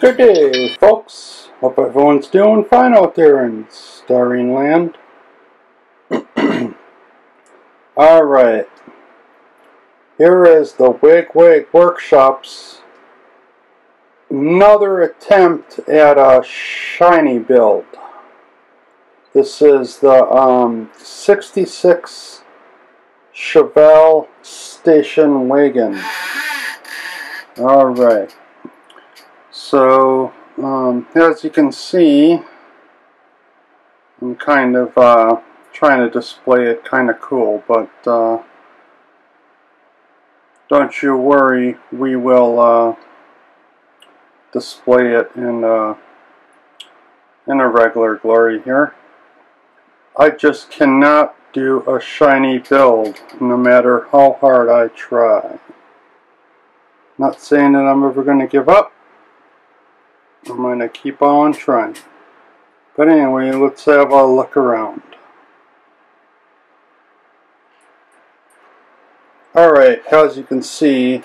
Good day, folks. Hope everyone's doing fine out there in Starring Land. Alright. Here is the Wig Workshop's another attempt at a shiny build. This is the 66 Chevelle Station Wagon. Alright. So, as you can see, I'm kind of trying to display it kind of cool, but don't you worry, we will display it in a regular glory here. I just cannot do a shiny build, no matter how hard I try. Not saying that I'm ever going to give up. I'm going to keep on trying. But anyway, let's have a look around. Alright, as you can see,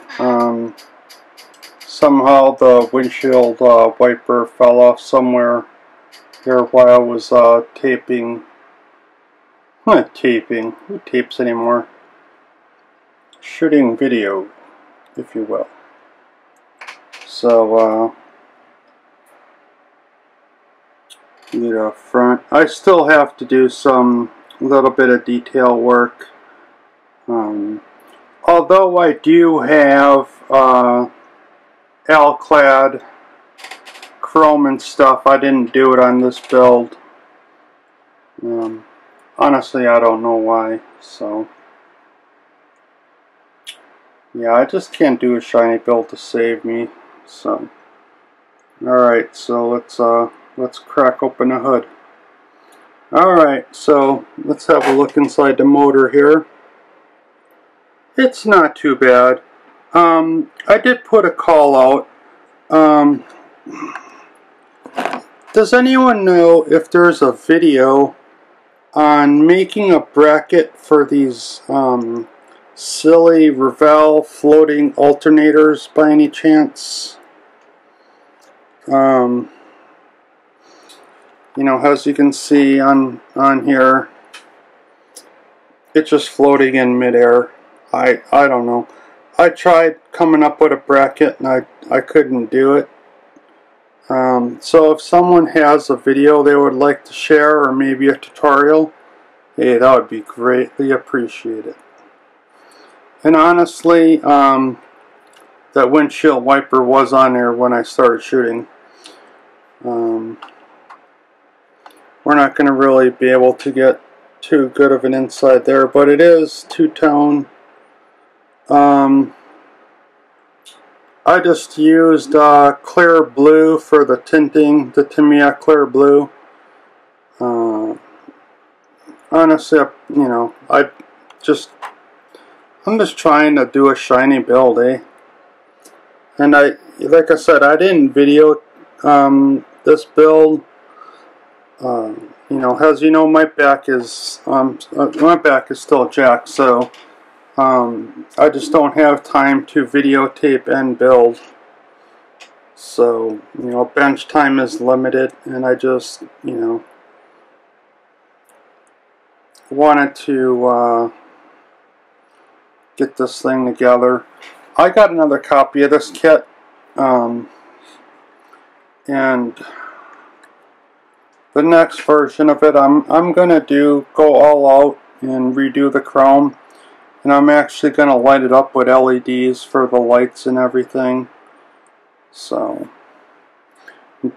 somehow the windshield wiper fell off somewhere here while I was taping. Not taping. Who tapes anymore? Shooting video, if you will. So, the front. I still have to do some little bit of detail work. Although I do have alclad chrome and stuff, I didn't do it on this build. Honestly, I don't know why. So yeah, I just can't do a shiny build to save me. So alright, so let's crack open the hood. Alright, so let's have a look inside the motor here. It's not too bad. I did put a call out. Does anyone know if there's a video on making a bracket for these silly Revell floating alternators by any chance? You know, as you can see on here, it's just floating in midair. I don't know. I tried coming up with a bracket and I couldn't do it. So if someone has a video they would like to share, or maybe a tutorial, hey, that would be greatly appreciated. And honestly, that windshield wiper was on there when I started shooting. We're not going to really be able to get too good of an inside there, but it is two-tone. I just used clear blue for the tinting, the Tamiya clear blue. Honestly, you know, I'm just trying to do a shiny build, eh? And like I said, I didn't video this build. You know, as you know, my back is still jacked, so I just don't have time to videotape and build. So, you know, bench time is limited, and I just, you know, wanted to get this thing together. I got another copy of this kit, and the next version of it, I'm gonna go all out and redo the chrome, and I'm actually gonna light it up with LEDs for the lights and everything. So,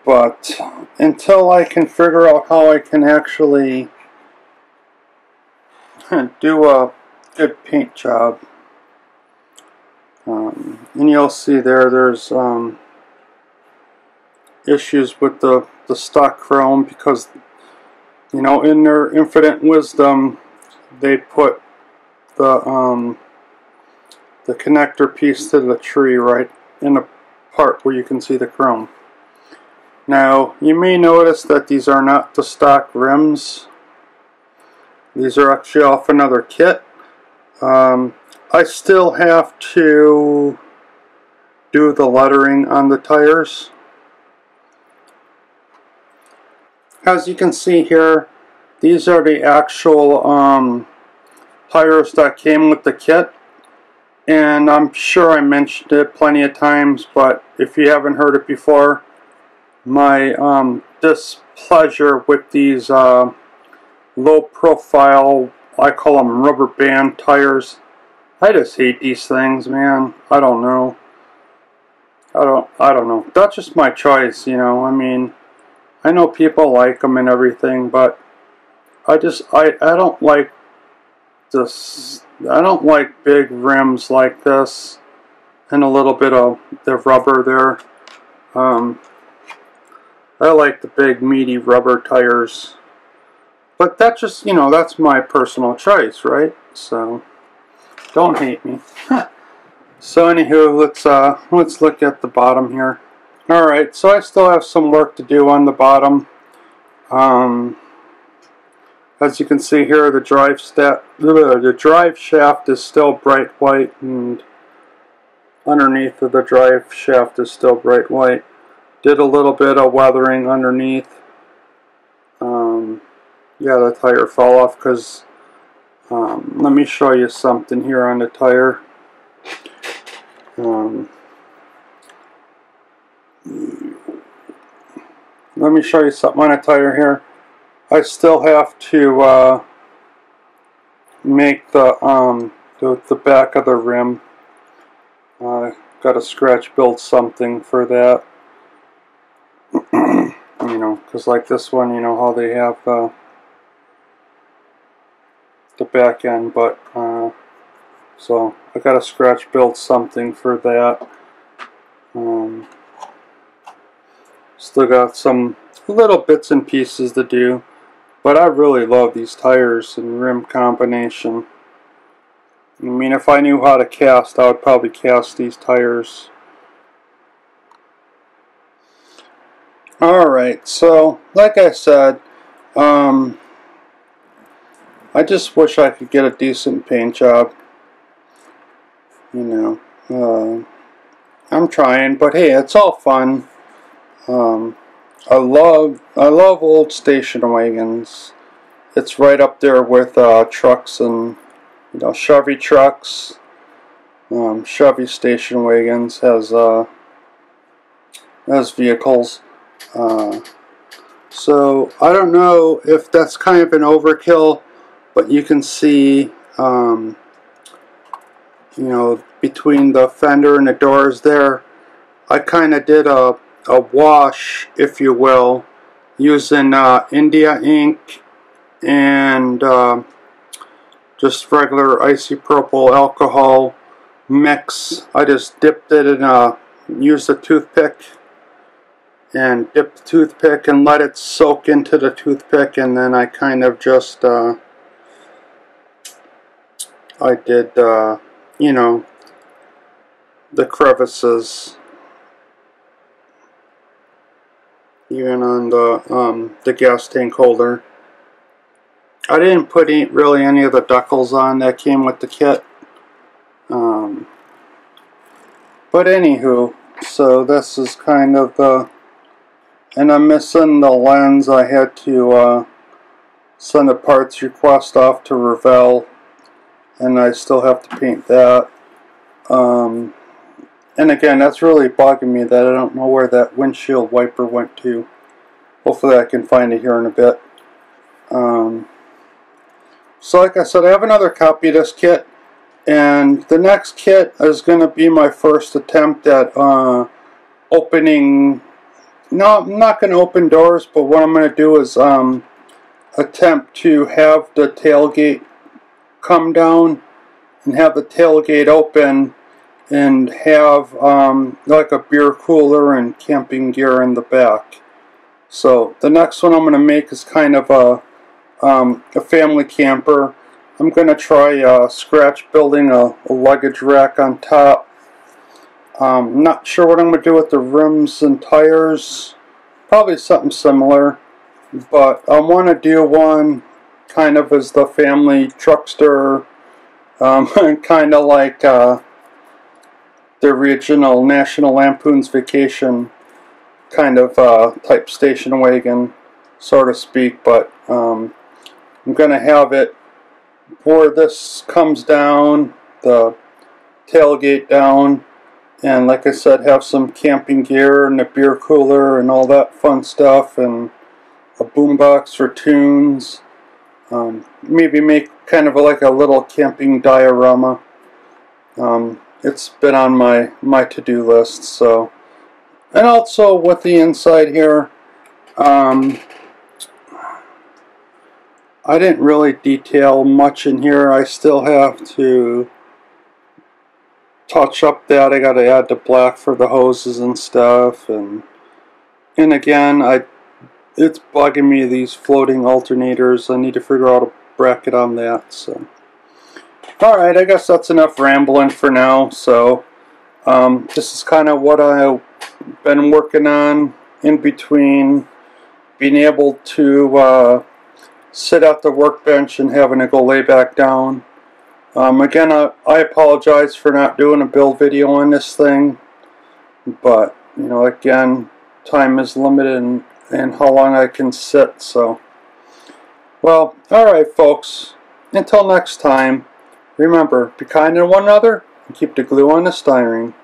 but until I can figure out how I can actually do a good paint job, and you'll see there's issues with the stock chrome, because, you know, in their infinite wisdom they put the connector piece to the tree right in the part where you can see the chrome. Now you may notice that these are not the stock rims. These are actually off another kit. I still have to do the lettering on the tires. as you can see here, these are the actual tires that came with the kit. And I'm sure I mentioned it plenty of times, but if you haven't heard it before, my displeasure with these low profile, I call them rubber band tires. I just hate these things, man. I don't know. I don't know. That's just my choice, you know. I mean, I know people like them and everything, but I don't like this. I don't like big rims like this and a little bit of the rubber there. I like the big meaty rubber tires, but that's just, you know, that's my personal choice, right? So don't hate me. So anywho, let's look at the bottom here. All right, so I still have some work to do on the bottom. As you can see here, the drive shaft is still bright white, and underneath of the drive shaft is still bright white. Did a little bit of weathering underneath. Yeah, the tire fell off because, let me show you something here on the tire. Let me show you something on a tire here. I still have to make the back of the rim. Got to scratch build something for that. You know, because like this one, you know how they have the back end, but so I got to scratch build something for that. Still got some little bits and pieces to do, but I really love these tires and rim combination. I mean, if I knew how to cast, I would probably cast these tires. Alright, so like I said, I just wish I could get a decent paint job. You know, I'm trying, but hey, it's all fun. I love old station wagons. It's right up there with trucks and, you know, Chevy trucks. Chevy station wagons has vehicles. So I don't know if that's kind of an overkill, but you can see, you know, between the fender and the doors there, I kind of did a wash, if you will, using India ink and just regular isopropyl alcohol mix. I just dipped it in used a toothpick and dipped the toothpick and let it soak into the toothpick, and then I kind of just I did you know, the crevices even on the gas tank holder. I didn't put really any of the decals on that came with the kit. But anywho, so this is kind of the, and I'm missing the lens. I had to send a parts request off to Revell, and I still have to paint that. And again, that's really bugging me that I don't know where that windshield wiper went to. Hopefully I can find it here in a bit. So like I said, I have another copy of this kit, and the next kit is going to be my first attempt at opening. No, I'm not going to open doors, but what I'm going to do is attempt to have the tailgate come down and have the tailgate open and have like a beer cooler and camping gear in the back. So the next one I'm going to make is kind of a family camper. I'm going to try scratch building a luggage rack on top. Not sure what I'm going to do with the rims and tires. Probably something similar, but I want to do one kind of as the family truckster, kind of like the original National Lampoon's Vacation kind of type station wagon. so to speak, but I'm going to have it where this comes down, the tailgate down, and like I said, have some camping gear and a beer cooler and all that fun stuff, and a boombox for tunes. Maybe make kind of like a little camping diorama. It's been on my to-do list. So, and also with the inside here, I didn't really detail much in here. I still have to touch up that. I got to add the black for the hoses and stuff, and again, it's bugging me, these floating alternators. I need to figure out a bracket on that. So, alright, I guess that's enough rambling for now. So, this is kind of what I've been working on in between being able to sit at the workbench and having to go lay back down. Again, I apologize for not doing a build video on this thing, but, you know, again, time is limited and how long I can sit. So, well, alright folks, until next time, remember, be kind to one another and keep the glue on the styrene.